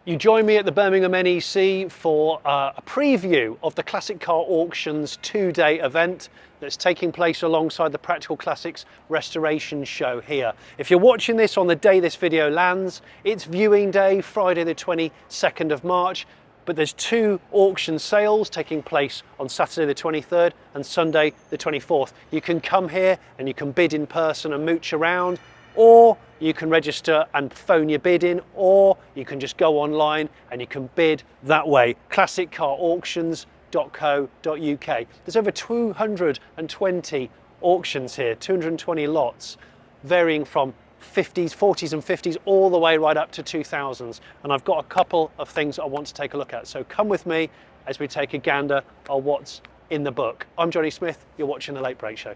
You join me at the Birmingham NEC for a preview of the Classic Car Auctions 2-day event that's taking place alongside the Practical Classics Restoration Show here. If you're watching this on the day this video lands, it's viewing day, Friday the 22nd of March, but there's 2 auction sales taking place on Saturday the 23rd and Sunday the 24th. You can come here and you can bid in person and mooch around, or you can register and phone your bid in, or you can just go online and you can bid that way. classiccarauctions.co.uk. There's over 220 auctions here, 220 lots, varying from 50s, 40s and 50s all the way right up to 2000s. And I've got a couple of things I want to take a look at. So come with me as we take a gander on what's in the book. I'm Jonny Smith, you're watching The Late Break Show.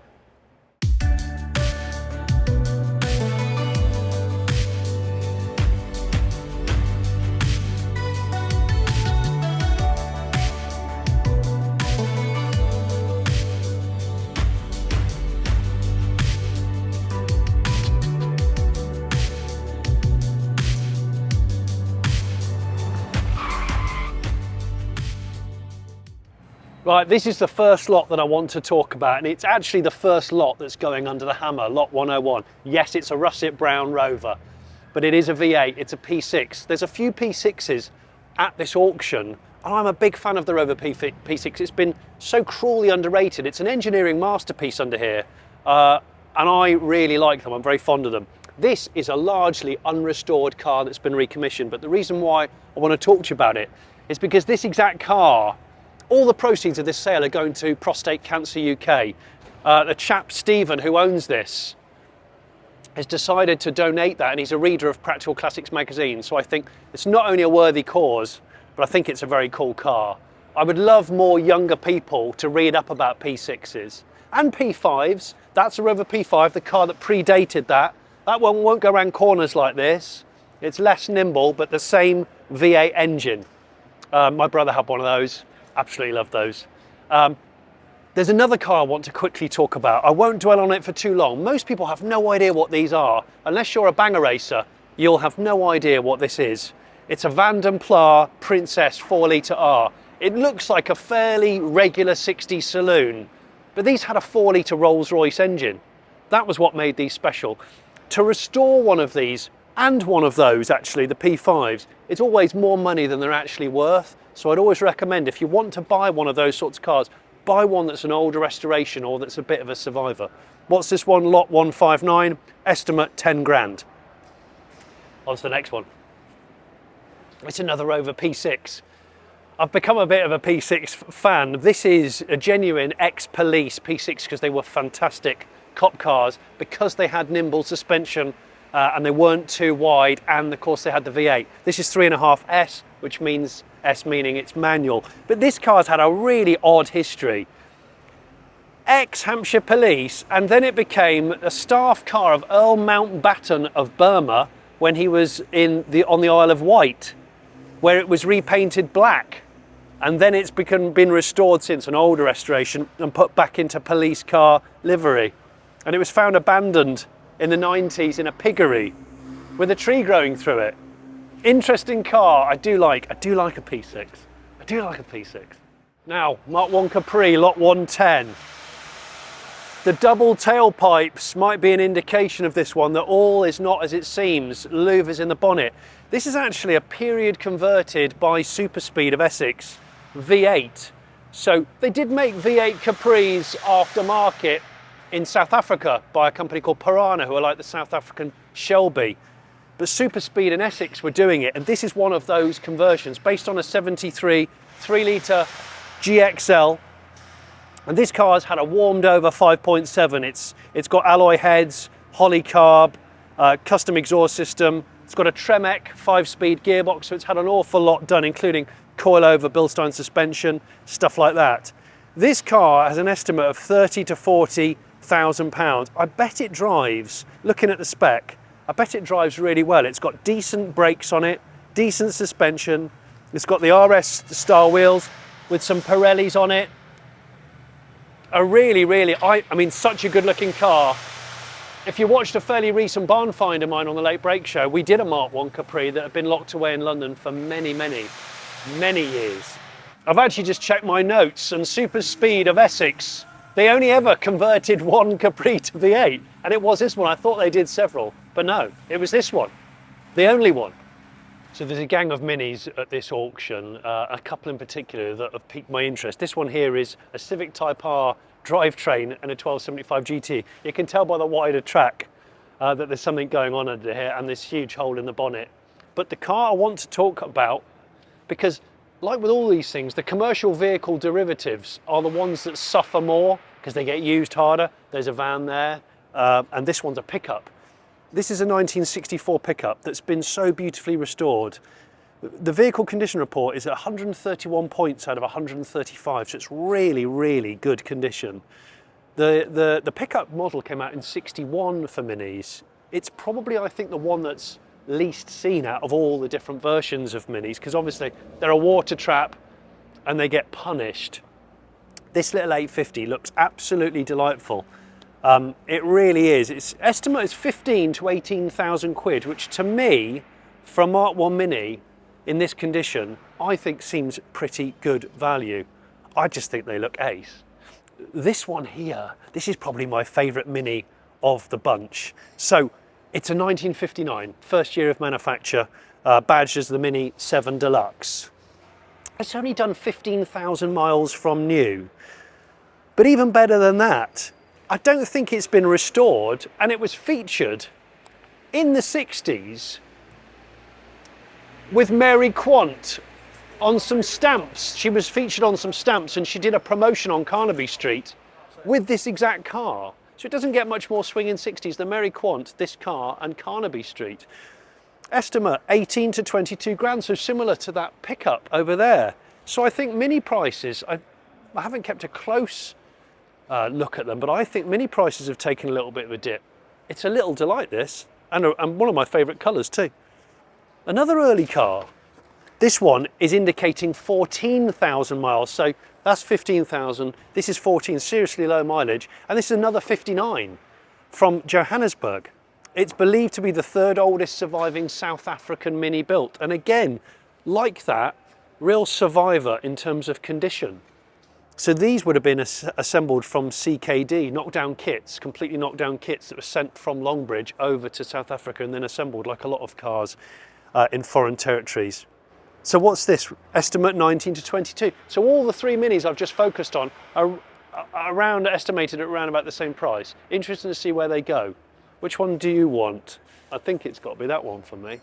Right, this is the first lot that I want to talk about, and it's actually the first lot that's going under the hammer, lot 101. Yes, it's a russet brown Rover, but it is a V8, it's a P6. There's a few P6s at this auction, and I'm a big fan of the Rover P6. It's been so cruelly underrated. It's an engineering masterpiece under here, and I really like them. I'm very fond of them. This is a largely unrestored car that's been recommissioned, but the reason why I want to talk to you about it is because this exact car, all the proceeds of this sale are going to Prostate Cancer UK. The chap, Stephen, who owns this, has decided to donate that, and he's a reader of Practical Classics magazine. So I think it's not only a worthy cause, but I think it's a very cool car. I would love more younger people to read up about P6s and P5s. That's a Rover P5, the car that predated that. That one won't go around corners like this. It's less nimble, but the same V8 engine. My brother had one of those. Absolutely love those. There's another car I want to quickly talk about. I won't dwell on it for too long. Most people have no idea what these are. Unless you're a banger racer, you'll have no idea what this is. It's a Van den Pla Princess 4-litre R. It looks like a fairly regular 60s saloon, but these had a 4-litre Rolls-Royce engine. That was what made these special. To restore one of these, and one of those actually, the P5s, it's always more money than they're actually worth. So I'd always recommend, if you want to buy one of those sorts of cars, buy one that's an older restoration or that's a bit of a survivor. What's this one? Lot 159, estimate 10 grand. On to the next one. It's another Rover P6. I've become a bit of a P6 fan. This is a genuine ex-police P6 because they were fantastic cop cars because they had nimble suspension and they weren't too wide, and of course they had the V8. This is 3.5S, which means S meaning it's manual. But this car's had a really odd history. Ex-Hampshire Police, and then it became a staff car of Earl Mountbatten of Burma when he was on the Isle of Wight, where it was repainted black. And then it's been restored since, an older restoration, and put back into police car livery. And it was found abandoned in the 90s in a piggery with a tree growing through it. Interesting car. I do like a P6. I do like a P6. Now, Mark 1 Capri, lot 110. The double tailpipes might be an indication of this one, that all is not as it seems. Louvers in the bonnet. This is actually a period converted by Superspeed of Essex V8. So they did make V8 Capris aftermarket in South Africa by a company called Piranha, who are like the South African Shelby. But Superspeed and Essex were doing it, and this is one of those conversions based on a 73 3-litre GXL. And this car has had a warmed over 5.7. It's got alloy heads, Holley-carb, custom exhaust system. It's got a Tremec 5-speed gearbox, so it's had an awful lot done, including coilover Bilstein suspension, stuff like that. This car has an estimate of £30,000 to £40,000. I bet it drives, looking at the spec, I bet it drives really well. It's got decent brakes on it, decent suspension. It's got the RS style wheels with some Pirellis on it. A really, I mean, such a good looking car. If you watched a fairly recent barn find of mine on the Late Break Show, we did a Mark 1 Capri that had been locked away in London for many years. I've actually just checked my notes, and Super Speed of Essex, they only ever converted one Capri to V8, and it was this one. I thought they did several, but no, it was this one, the only one. So there's a gang of minis at this auction, a couple in particular that have piqued my interest. This one here is a Civic Type R drivetrain and a 1275 GT. You can tell by the wider track that there's something going on under here and this huge hole in the bonnet. But the car I want to talk about, because like with all these things, the commercial vehicle derivatives are the ones that suffer more because they get used harder. There's a van there, and this one's a pickup. This is a 1964 pickup that's been so beautifully restored. The vehicle condition report is at 131 points out of 135, so it's really good condition. The pickup model came out in 61 for minis. It's probably, I think, the one that's least seen out of all the different versions of minis, because obviously they're a water trap and they get punished. This little 850 looks absolutely delightful. It really is. Its estimate is 15 to 18,000 quid, which to me, for a Mark 1 Mini in this condition, I think seems pretty good value. I just think they look ace. This one here, this is probably my favourite Mini of the bunch. So it's a 1959, first year of manufacture, badged as the Mini 7 Deluxe. It's only done 15,000 miles from new. But even better than that, I don't think it's been restored, and it was featured in the 60s with Mary Quant on some stamps. She was featured on some stamps and she did a promotion on Carnaby Street with this exact car. So it doesn't get much more swing in 60s than Mary Quant, this car, and Carnaby Street. Estimate 18 to 22 grand, so similar to that pickup over there. So I think Mini prices, I haven't kept a close look at them, but I think Mini prices have taken a little bit of a dip. It's a little delight, this, and one of my favourite colours too. Another early car. This one is indicating 14,000 miles, so that's 15,000. This is 14, seriously low mileage, and this is another 59 from Johannesburg. It's believed to be the third oldest surviving South African Mini built, and again, like that, real survivor in terms of condition. So these would have been assembled from CKD, knockdown kits, completely knockdown kits that were sent from Longbridge over to South Africa and then assembled like a lot of cars in foreign territories. So what's this? Estimate 19 to 22. So all the three Minis I've just focused on are estimated at around about the same price. Interesting to see where they go. Which one do you want? I think it's got to be that one for me.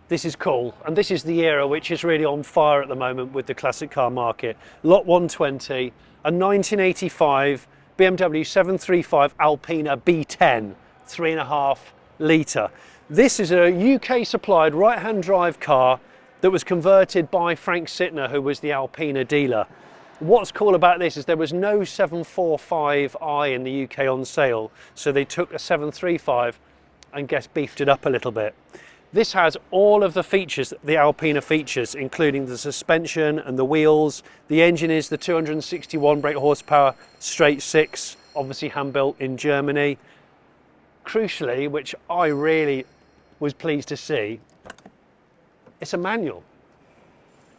This is cool, and this is the era which is really on fire at the moment with the classic car market. Lot 120, a 1985 BMW 735 Alpina B10, 3.5 litre. This is a UK supplied right-hand drive car that was converted by Frank Sittner, who was the Alpina dealer. What's cool about this is there was no 745i in the UK on sale, so they took a 735 and beefed it up a little bit. This has all of the features, the Alpina features, including the suspension and the wheels. The engine is the 261 brake horsepower, straight six, obviously hand-built in Germany. Crucially, which I really was pleased to see, it's a manual.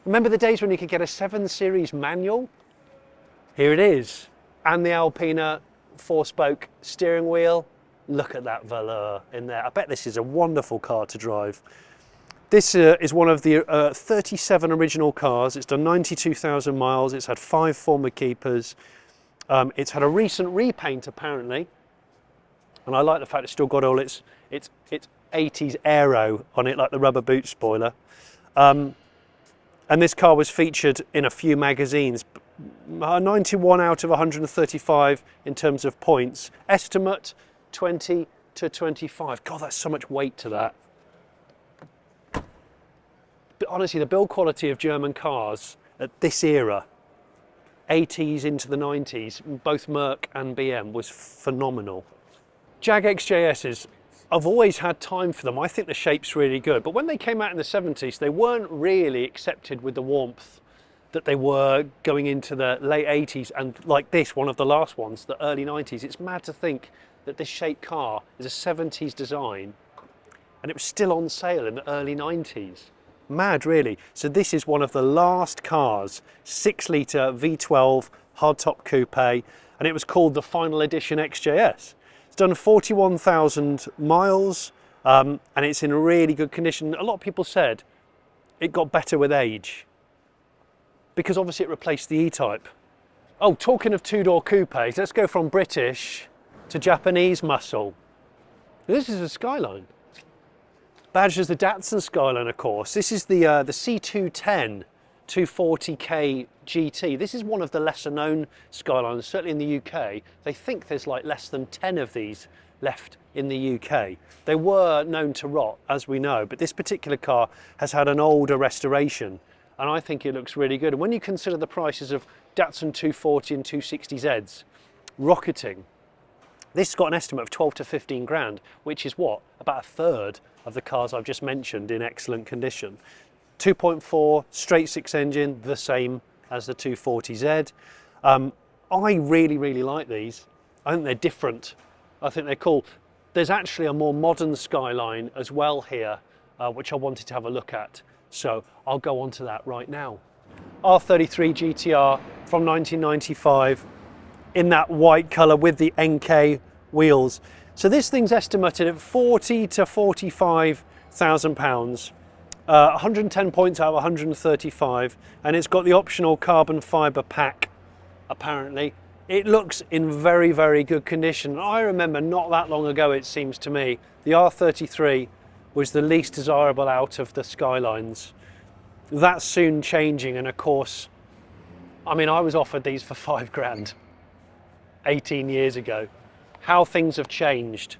Remember the days when you could get a 7 Series manual? Here it is. And the Alpina 4-spoke steering wheel. Look at that velour in there. I bet this is a wonderful car to drive. This is one of the 37 original cars. It's done 92,000 miles. It's had 5 former keepers. It's had a recent repaint apparently. And I like the fact it's still got all its 80s aero on it, like the rubber boot spoiler. And this car was featured in a few magazines. 91 out of 135 in terms of points. Estimate 20 to 25. God, that's so much weight to that. But honestly, the build quality of German cars at this era, 80s into the 90s, both Merc and BM, was phenomenal. Jag XJS's, I've always had time for them. I think the shape's really good. But when they came out in the 70s, they weren't really accepted with the warmth that they were going into the late 80s. And like this, one of the last ones, the early 90s, it's mad to think that this shape car is a 70s design and it was still on sale in the early 90s. Mad, really. So this is one of the last cars, 6-litre V12 hardtop coupe, and it was called the Final Edition XJS. It's done 41,000 miles, and it's in really good condition. A lot of people said it got better with age, because obviously it replaced the E-Type. Oh, talking of two-door coupes, let's go from British to Japanese muscle. This is a Skyline. Badged as the Datsun Skyline, of course. This is the C210 240k GT. This is one of the lesser known Skylines, certainly in the UK. They think there's like less than 10 of these left in the UK. They were known to rot, as we know, but this particular car has had an older restoration, and I think it looks really good. And when you consider the prices of Datsun 240 and 260Zs rocketing, this has got an estimate of 12 to 15 grand, which is what? About a third of the cars I've just mentioned in excellent condition. 2.4 straight six engine, the same as the 240Z. I really like these. I think they're different. I think they're cool. There's actually a more modern Skyline as well here, which I wanted to have a look at. So I'll go on to that right now. R33 GTR from 1995 in that white colour with the NK wheels. So this thing's estimated at 40 to 45,000 pounds. 110 points out of 135, and it's got the optional carbon fibre pack, apparently. It looks in very good condition. I remember not that long ago, it seems to me, the R33 was the least desirable out of the Skylines. That's soon changing, and of course, I mean, I was offered these for 5 grand 18 years ago. How things have changed.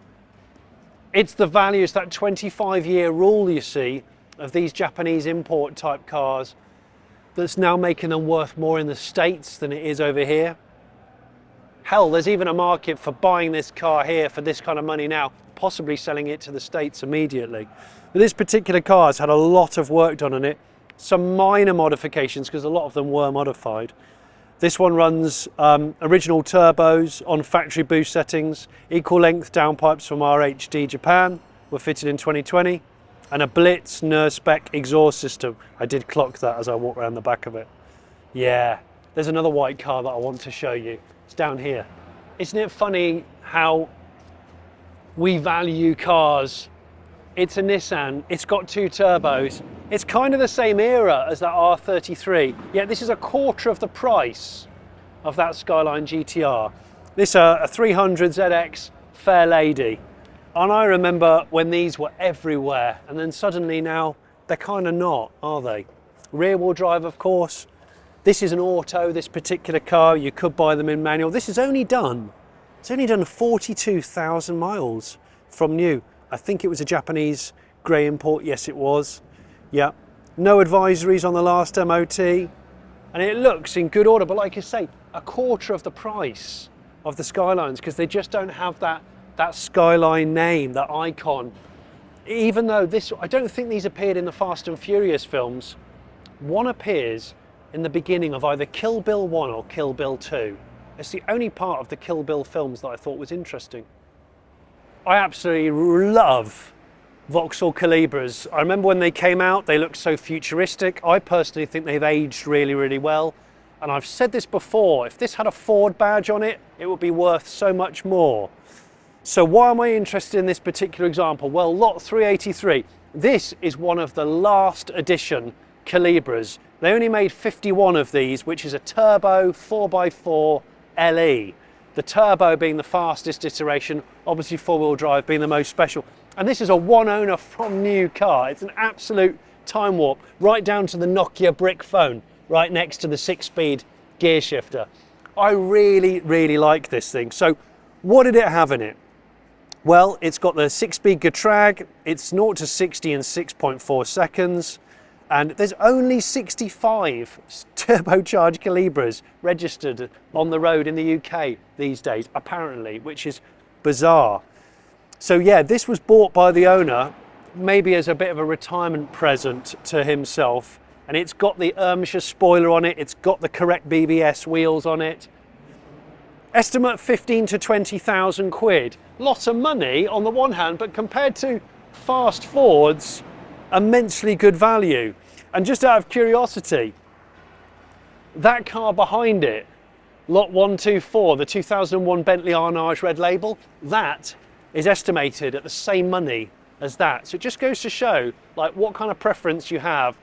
It's the values, that 25-year rule, you see, of these Japanese import type cars that's now making them worth more in the States than it is over here. Hell, there's even a market for buying this car here for this kind of money now, possibly selling it to the States immediately. But this particular car has had a lot of work done on it, some minor modifications because a lot of them were modified. This one runs original turbos on factory boost settings, equal length downpipes from RHD Japan were fitted in 2020, and a Blitz Nurspec exhaust system. I did clock that as I walked around the back of it. Yeah, there's another white car that I want to show you. It's down here. Isn't it funny how we value cars? It's a Nissan, it's got 2 turbos. It's kind of the same era as that R33, yet this is a quarter of the price of that Skyline GTR. This a 300 ZX Fair Lady. And I remember when these were everywhere, and then suddenly now they're kind of not, are they? Rear wheel drive, of course. This is an auto, this particular car. You could buy them in manual. This is only done, it's only done 42,000 miles from new. I think it was a Japanese grey import, yes it was. Yeah, no advisories on the last MOT, and it looks in good order, but like I say, a quarter of the price of the Skylines, because they just don't have that Skyline name, that icon. Even though this, I don't think these appeared in the Fast and Furious films. One appears in the beginning of either Kill Bill 1 or Kill Bill 2. It's the only part of the Kill Bill films that I thought was interesting. I absolutely love Vauxhall Calibras. I remember when they came out, they looked so futuristic. I personally think they've aged really well. And I've said this before, if this had a Ford badge on it, it would be worth so much more. So why am I interested in this particular example? Well, lot 383. This is one of the last edition Calibras. They only made 51 of these, which is a turbo 4x4 LE. The turbo being the fastest iteration, obviously 4-wheel drive being the most special. And this is a one owner from new car. It's an absolute time warp, right down to the Nokia brick phone, right next to the 6-speed gear shifter. I really like this thing. So what did it have in it? Well, it's got the 6-speed Getrag, it's 0 to 60 in 6.4 seconds, and there's only 65 turbocharged Calibras registered on the road in the UK these days, apparently, which is bizarre. So yeah, this was bought by the owner, maybe as a bit of a retirement present to himself, and it's got the Ermshire spoiler on it, it's got the correct BBS wheels on it. Estimate 15 to 20,000 quid. Lots of money on the one hand, but compared to fast Fords, immensely good value. And just out of curiosity, that car behind it, lot 124, the 2001 Bentley Arnage red label, that is estimated at the same money as that. So it just goes to show like what kind of preference you have.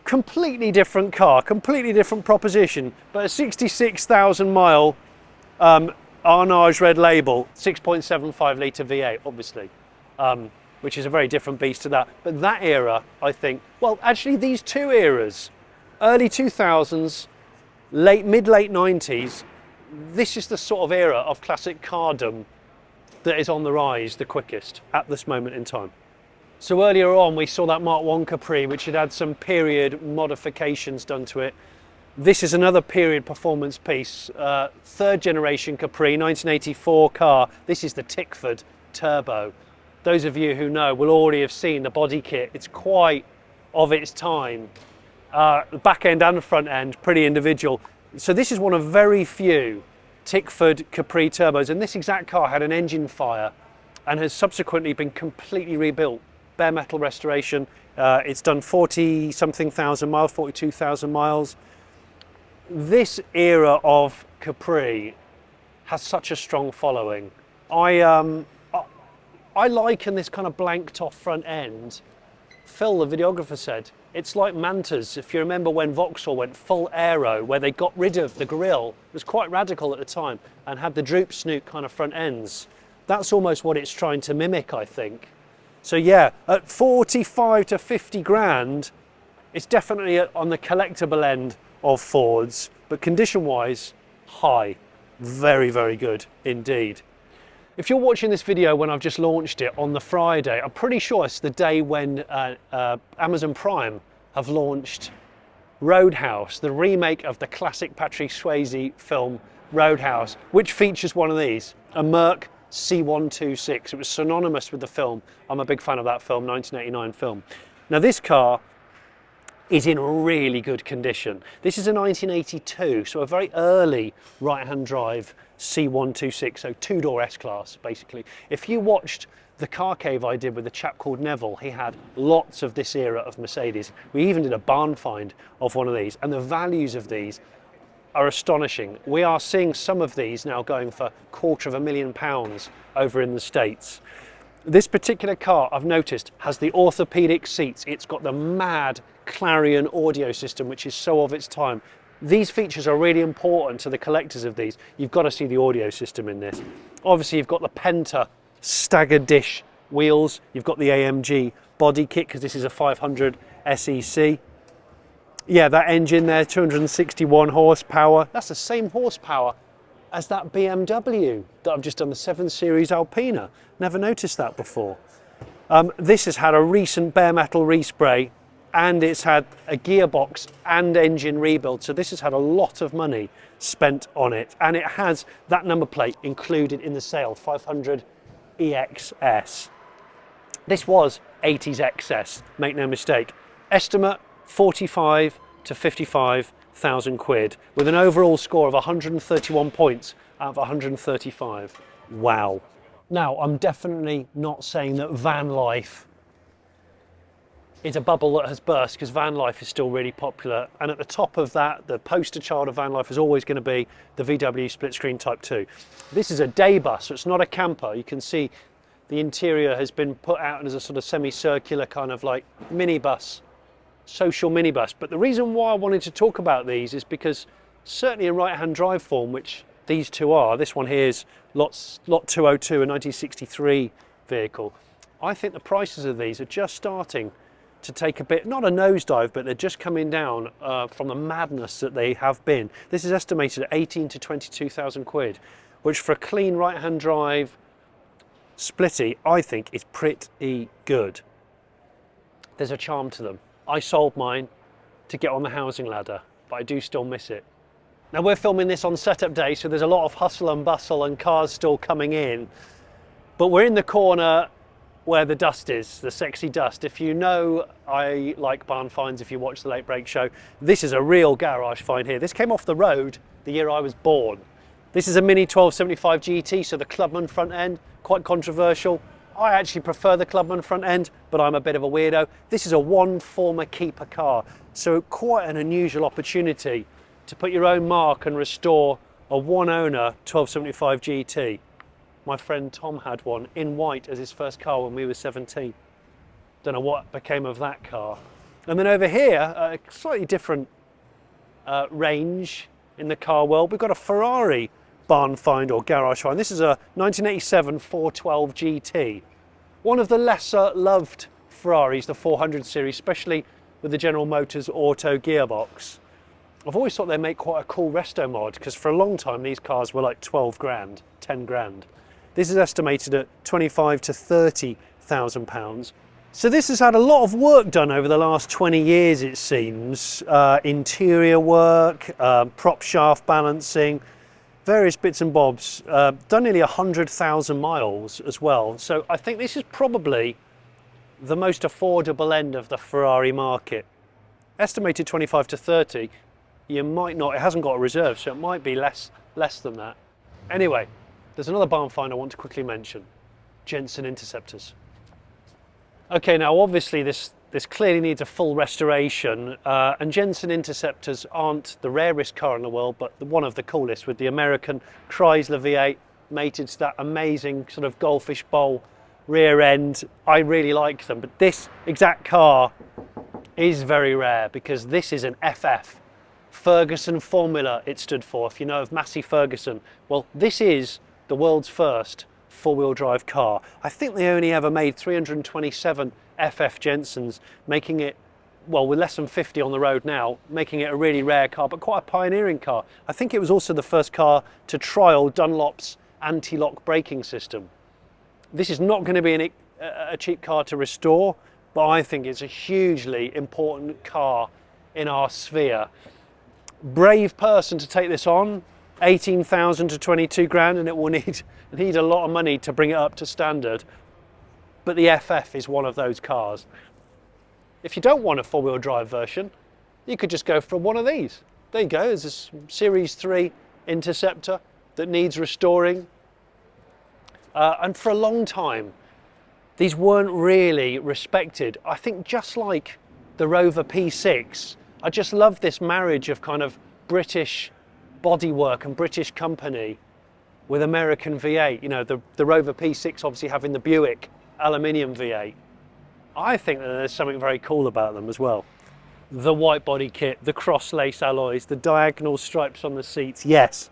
Completely different car, completely different proposition, but a 66,000 mile Arnage red label, 6.75 litre V8 obviously, which is a very different beast to that. But that era, I think, well actually these two eras, early 2000s, mid-late 90s, this is the sort of era of classic cardom that is on the rise the quickest at this moment in time. So earlier on we saw that Mark I Capri, which had some period modifications done to it. This is another period performance piece, third generation Capri, 1984 car. This is the Tickford Turbo. Those of you who know will already have seen the body kit. It's quite of its time. The back end and the front end, pretty individual. So this is one of very few Tickford Capri turbos, and this exact car had an engine fire and has subsequently been completely rebuilt. Bare metal restoration. It's done 40 something thousand miles, 42,000 miles. This era of Capri has such a strong following. I liken this kind of blanked off front end. Phil, the videographer, said it's like Mantas. If you remember when Vauxhall went full aero, where they got rid of the grille, it was quite radical at the time, and had the droop snoot kind of front ends. That's almost what it's trying to mimic, I think. So yeah, at 45 to 50 grand, it's definitely on the collectible end of Fords, but condition-wise, high. Very, very good indeed. If you're watching this video when I've just launched it on the Friday, I'm pretty sure it's the day when Amazon Prime have launched Roadhouse, the remake of the classic Patrick Swayze film Roadhouse, which features one of these, a Merc C126. It was synonymous with the film. I'm a big fan of that film, 1989 film. Now this car is in really good condition. This is a 1982, so a very early right-hand drive C126, so two-door S-Class basically. If you watched the car cave I did with a chap called Neville, he had lots of this era of Mercedes. We even did a barn find of one of these, and the values of these are astonishing. We are seeing some of these now going for £250,000 over in the States. This particular car, I've noticed, has the orthopedic seats. It's got the mad Clarion audio system, which is so of its time. These features are really important to the collectors of these. You've got to see the audio system in this. Obviously, you've got the Penta staggered dish wheels. You've got the AMG body kit, because this is a 500 SEC. Yeah, that engine there, 261 horsepower. That's the same horsepower as that BMW that I've just done, the 7 Series Alpina. Never noticed that before. This has had a recent bare metal respray, and it's had a gearbox and engine rebuild. So this has had a lot of money spent on it. And it has that number plate included in the sale, 500 EXS. This was 80s excess, make no mistake. Estimate 45 to 55,000 quid with an overall score of 131 points out of 135. Wow. Now, I'm definitely not saying that van life is a bubble that has burst, because van life is still really popular. And at the top of that, the poster child of van life is always going to be the VW split screen Type 2. This is a day bus, so it's not a camper. You can see the interior has been put out as a sort of semicircular kind of like minibus, social minibus. But the reason why I wanted to talk about these is because certainly in right-hand drive form, which these two are, this one here is lot 202, a 1963 vehicle. I think the prices of these are just starting to take a bit, not a nosedive, but they're just coming down from the madness that they have been. This is estimated at 18 to 22,000 quid, which for a clean right-hand drive splitty, I think is pretty good. There's a charm to them. I sold mine to get on the housing ladder, but I do still miss it. Now we're filming this on setup day, so there's a lot of hustle and bustle and cars still coming in, but we're in the corner where the dust is, the sexy dust. If you know I like barn finds, if you watch the Late Break Show, this is a real garage find here. This came off the road the year I was born. This is a Mini 1275 GT, so the Clubman front end, quite controversial. I actually prefer the Clubman front end, but I'm a bit of a weirdo. This is a one former keeper car, so quite an unusual opportunity to put your own mark and restore a one owner 1275 GT. My friend Tom had one in white as his first car when we were 17. Don't know what became of that car. And then over here, a slightly different range in the car world, we've got a Ferrari barn find or garage find. This is a 1987 412 GT. One of the lesser loved Ferraris, the 400 series, especially with the General Motors auto gearbox. I've always thought they make quite a cool resto mod, because for a long time these cars were like 12 grand, 10 grand. This is estimated at 25 to 30,000 pounds. So this has had a lot of work done over the last 20 years, it seems. Interior work, prop shaft balancing, various bits and bobs. Done nearly 100,000 miles as well. So I think this is probably the most affordable end of the Ferrari market. Estimated 25 to 30. You might not, it hasn't got a reserve, so it might be less than that. Anyway, there's another barn find I want to quickly mention. Jensen Interceptors. Okay, now obviously this clearly needs a full restoration, and Jensen Interceptors aren't the rarest car in the world, but one of the coolest, with the American Chrysler V8 mated to that amazing sort of goldfish bowl rear end. I really like them, but this exact car is very rare because this is an FF. Ferguson Formula it stood for, if you know of Massey Ferguson. Well, this is the world's first four-wheel drive car. I think they only ever made 327 FF Jensens, making it, well, with less than 50 on the road now, making it a really rare car, but quite a pioneering car. I think it was also the first car to trial Dunlop's anti-lock braking system. This is not going to be a cheap car to restore, but I think it's a hugely important car in our sphere. Brave person to take this on, 18,000 to 22 grand, and it will need a lot of money to bring it up to standard. But the FF is one of those cars. If you don't want a four-wheel drive version, you could just go for one of these. There you go, there's a Series 3 Interceptor that needs restoring. And for a long time, these weren't really respected. I think just like the Rover P6, I just love this marriage of kind of British bodywork and British company with American V8. You know, the Rover P6 obviously having the Buick aluminium V8. I think that there's something very cool about them as well. The white body kit, the cross lace alloys, the diagonal stripes on the seats. Yes,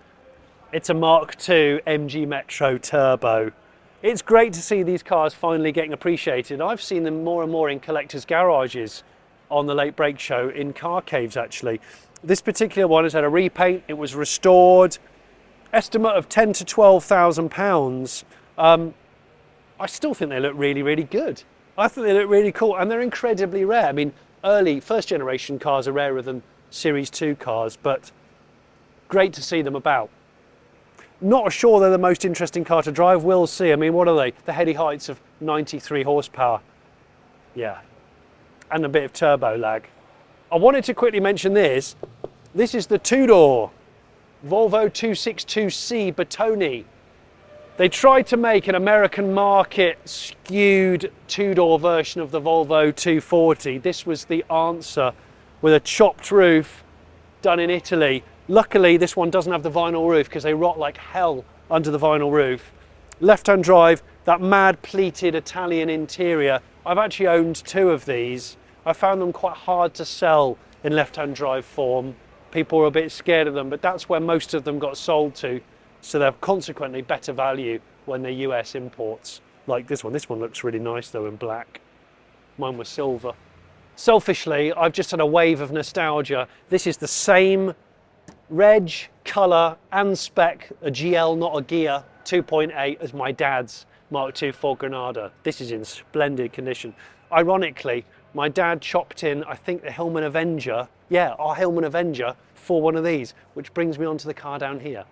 it's a Mark II MG Metro Turbo. It's great to see these cars finally getting appreciated. I've seen them more and more in collectors' garages on the Late Break Show, in car caves actually. This particular one has had a repaint, it was restored. Estimate of 10 to 12,000 pounds. I still think they look really, really good. I think they look really cool, and they're incredibly rare. I mean, early first generation cars are rarer than Series 2 cars, but great to see them about. Not sure they're the most interesting car to drive, we'll see. I mean, what are they? The heady heights of 93 horsepower. Yeah, and a bit of turbo lag. I wanted to quickly mention this. This is the two-door Volvo 262C Bertone. They tried to make an American market skewed two-door version of the Volvo 240. This was the answer, with a chopped roof done in Italy. Luckily, this one doesn't have the vinyl roof because they rot like hell under the vinyl roof. Left-hand drive, that mad pleated Italian interior. I've actually owned two of these. I found them quite hard to sell in left-hand drive form. People were a bit scared of them, but that's where most of them got sold to. So they're consequently better value when they're US imports, like this one. This one looks really nice though in black. Mine was silver. Selfishly, I've just had a wave of nostalgia. This is the same reg, colour and spec, a GL not a Gear 2.8 as my dad's Mark II Ford Granada. This is in splendid condition. Ironically, my dad chopped in, I think, the Hillman Avenger. Yeah, our Hillman Avenger for one of these, which brings me onto the car down here.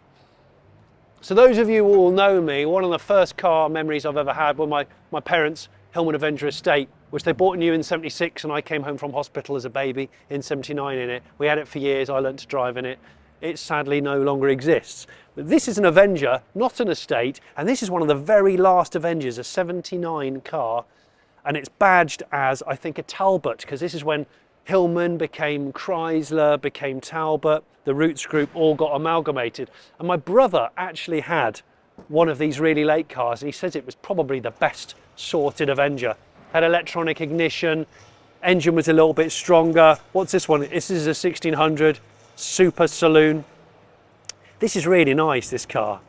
So those of you who will know me, one of the first car memories I've ever had were my parents' Hillman Avenger estate, which they bought new in '76, and I came home from hospital as a baby in '79 in it. We had it for years, I learnt to drive in it. it sadly no longer exists. But this is an Avenger, not an estate, and this is one of the very last Avengers, a 79 car, and it's badged as, I think, a Talbot, because this is when Hillman became Chrysler, became Talbot, the Roots Group all got amalgamated. And my brother actually had one of these really late cars, and he says it was probably the best sorted Avenger. Had electronic ignition, engine was a little bit stronger. What's this one? This is a 1600 Super Saloon. This is really nice, this car.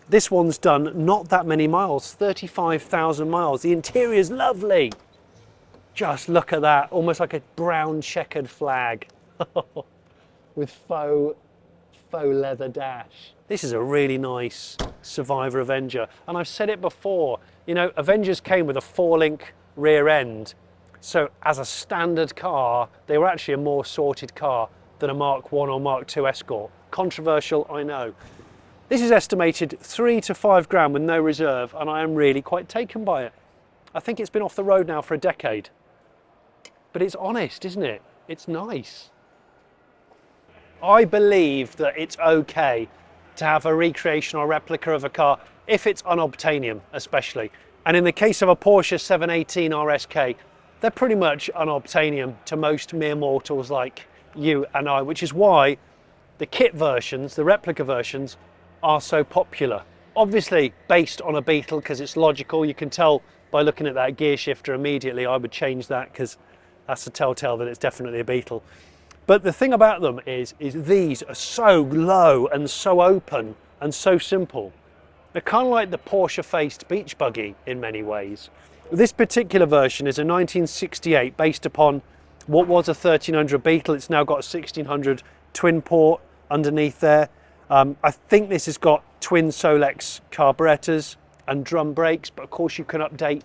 This one's done not that many miles, 35,000 miles. The interior's lovely. Just look at that, almost like a brown checkered flag with faux leather dash. This is a really nice Survivor Avenger. And I've said it before, you know, Avengers came with a 4-link rear end. So as a standard car, they were actually a more sorted car than a Mark 1 or Mark 2 Escort. Controversial, I know. This is estimated 3 to 5 grand with no reserve, and I am really quite taken by it. I think it's been off the road now for a decade. But it's honest, isn't it? It's nice. I believe that it's okay to have a recreation or replica of a car if it's unobtainium, especially. And in the case of a Porsche 718 RSK, they're pretty much unobtainium to most mere mortals like you and I, which is why the kit versions, the replica versions, are so popular. Obviously based on a Beetle because it's logical. You can tell by looking at that gear shifter immediately. I would change that because that's a telltale that it's definitely a Beetle. But the thing about them is these are so low and so open and so simple. They're kind of like the Porsche-faced beach buggy in many ways. This particular version is a 1968 based upon what was a 1300 Beetle. It's now got a 1600 twin port underneath there. I think this has got twin Solex carburetors and drum brakes, but of course you can update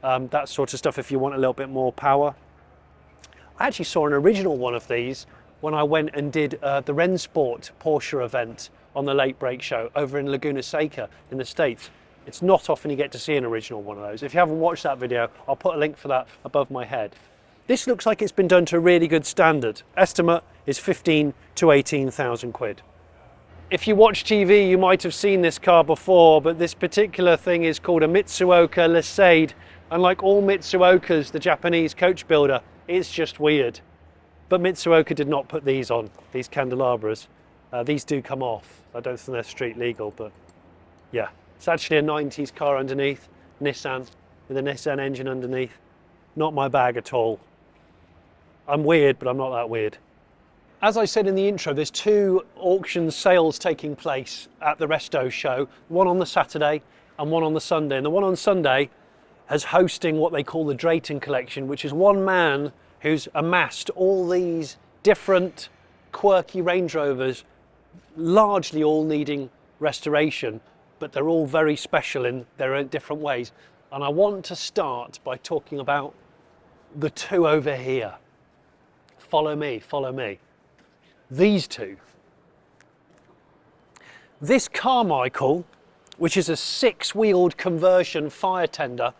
that sort of stuff if you want a little bit more power. I actually saw an original one of these when I went and did the Rennsport Porsche event on the Late Break Show over in Laguna Seca in the States. It's not often you get to see an original one of those. If you haven't watched that video, I'll put a link for that above my head. This looks like it's been done to a really good standard. Estimate is 15 to 18,000 quid. If you watch TV, you might have seen this car before, but this particular thing is called a Mitsuoka Lisade. And like all Mitsuokas, the Japanese coach builder, it's just weird. But Mitsuoka did not put these on, these candelabras. These do come off. I don't think they're street legal, but yeah. It's actually a 90s car underneath, Nissan, with a Nissan engine underneath. Not my bag at all. I'm weird, but I'm not that weird. As I said in the intro, there's 2 auction sales taking place at the Resto show, one on the Saturday and one on the Sunday. And the one on Sunday is hosting what they call the Drayton Collection, which is one man who's amassed all these different quirky Range Rovers, largely all needing restoration, but they're all very special in their own different ways. And I want to start by talking about the 2 over here. Follow me, follow me. These 2. This Carmichael, which is a 6-wheeled conversion fire tender,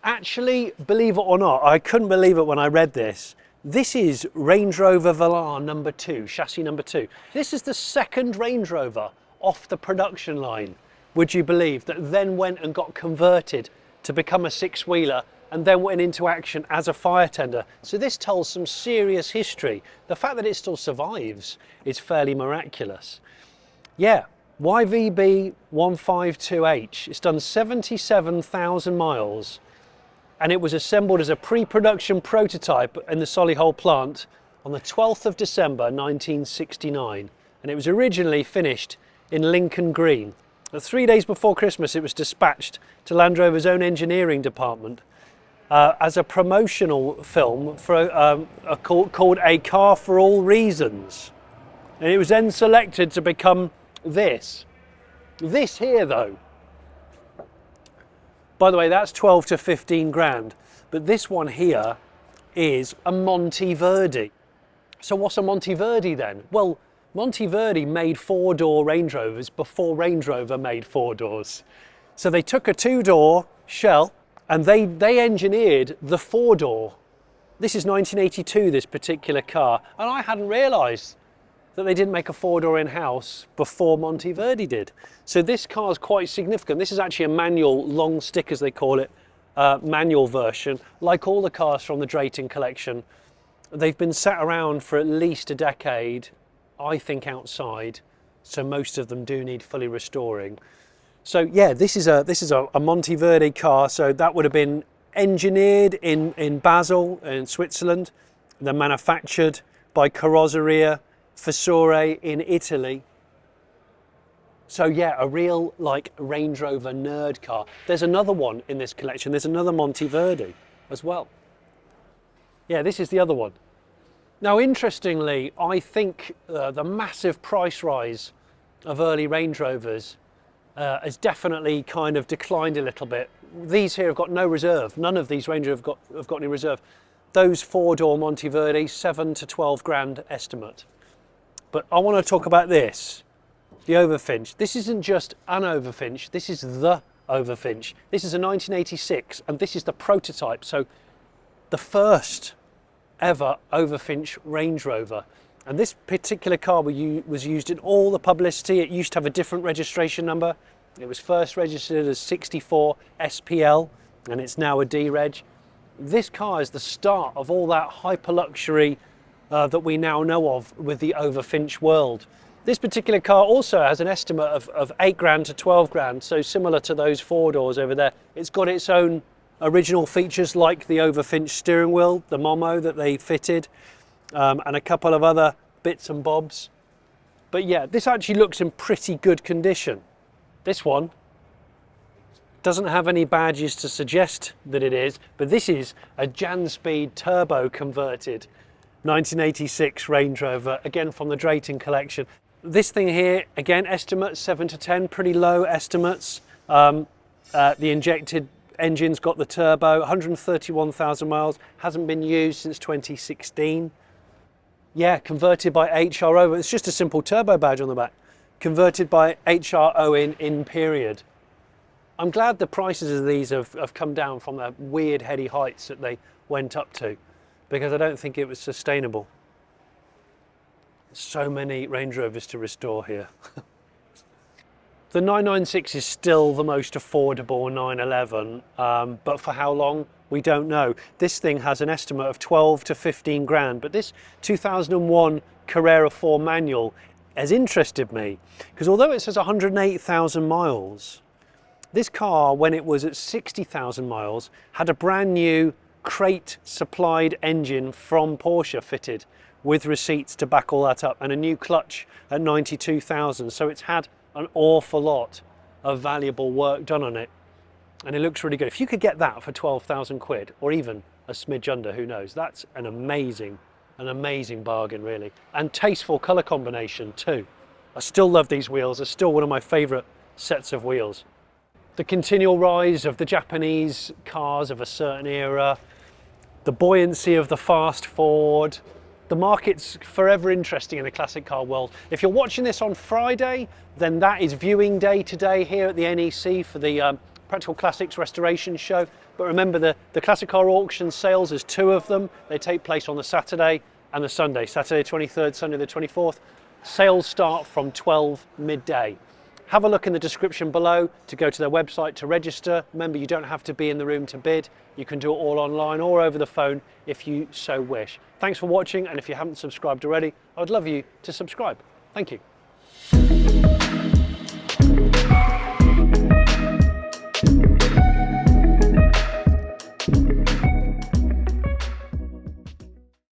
actually, believe it or not, I couldn't believe it when I read this. This is Range Rover Velar number 2, chassis number 2. This is the 2nd Range Rover off the production line, would you believe, that then went and got converted to become a 6-wheeler and then went into action as a fire tender. So this tells some serious history. The fact that it still survives is fairly miraculous. Yeah, YVB 152H. It's done 77,000 miles and it was assembled as a pre-production prototype in the Solihull plant on the 12th of December 1969. And it was originally finished in Lincoln Green. 3 days before Christmas it was dispatched to Land Rover's own engineering department as a promotional film for called A Car for All Reasons. And it was then selected to become this. This here though. By the way, that's 12 to 15 grand. But this one here is a Monteverdi. So what's a Monteverdi then? Well, Monteverdi made 4-door Range Rovers before Range Rover made 4 doors. So they took a 2-door shell and they engineered the 4-door. This is 1982, this particular car. And I hadn't realised that they didn't make a four-door in-house before Monteverdi did. So this car is quite significant. This is actually a manual, long stick as they call it, manual version. Like all the cars from the Drayton collection, they've been sat around for at least a decade, I think, outside. So most of them do need fully restoring. So yeah, this is a Monteverdi car. So that would have been engineered in Basel in Switzerland, then manufactured by Carrozzeria Fessore in Italy. So yeah, a real like Range Rover nerd car. There's another one in this collection. There's another Monteverdi as well. Yeah, this is the other one. Now, interestingly, I think the massive price rise of early Range Rovers has definitely kind of declined a little bit. These here have got no reserve. None of these Range Rovers have got any reserve. Those four-door Monteverdi, 7 to 12 grand estimate. But I want to talk about this, the Overfinch. This isn't just an Overfinch, this is the Overfinch. This is a 1986, and this is the prototype. So the first ever Overfinch Range Rover. And this particular car was used in all the publicity. It used to have a different registration number. It was first registered as 64 SPL, and it's now a D-Reg. This car is the start of all that hyper luxury that we now know of with the Overfinch world. This particular car also has an estimate of 8 grand to 12 grand, so similar to those four doors over there. It's got its own original features like the Overfinch steering wheel, the Momo that they fitted, and a couple of other bits and bobs. But yeah, this actually looks in pretty good condition. This one doesn't have any badges to suggest that it is, but this is a Janspeed turbo converted 1986 Range Rover, again from the Drayton collection. This thing here, again, estimates 7 to 10, pretty low estimates. The injected engine's got the turbo, 131,000 miles, hasn't been used since 2016. Yeah, converted by HRO, it's just a simple turbo badge on the back. Converted by HRO in period. I'm glad the prices of these have come down from the weird heady heights that they went up to, because I don't think it was sustainable. So many Range Rovers to restore here. The 996 is still the most affordable 911, but for how long, we don't know. This thing has an estimate of 12 to 15 grand, but this 2001 Carrera 4 manual has interested me, because although it says 108,000 miles, this car, when it was at 60,000 miles, had a brand new crate supplied engine from Porsche fitted with receipts to back all that up, and a new clutch at 92,000. So it's had an awful lot of valuable work done on it, and it looks really good. If you could get that for 12,000 quid, or even a smidge under, who knows, that's an amazing bargain, really. And tasteful colour combination too. I still love these wheels. They're still one of my favourite sets of wheels. The continual rise of the Japanese cars of a certain era, the buoyancy of the fast Ford. The market's forever interesting in the classic car world. If you're watching this on Friday, then that is viewing day today here at the NEC for the Practical Classics Restoration Show. But remember, the classic car auction sales, there's two of them. They take place on the Saturday and the Sunday. Saturday 23rd, Sunday the 24th. Sales start from 12 midday. Have a look in the description below to go to their website to register. Remember, you don't have to be in the room to bid. You can do it all online or over the phone if you so wish. Thanks for watching, and if you haven't subscribed already, I would love you to subscribe. Thank you.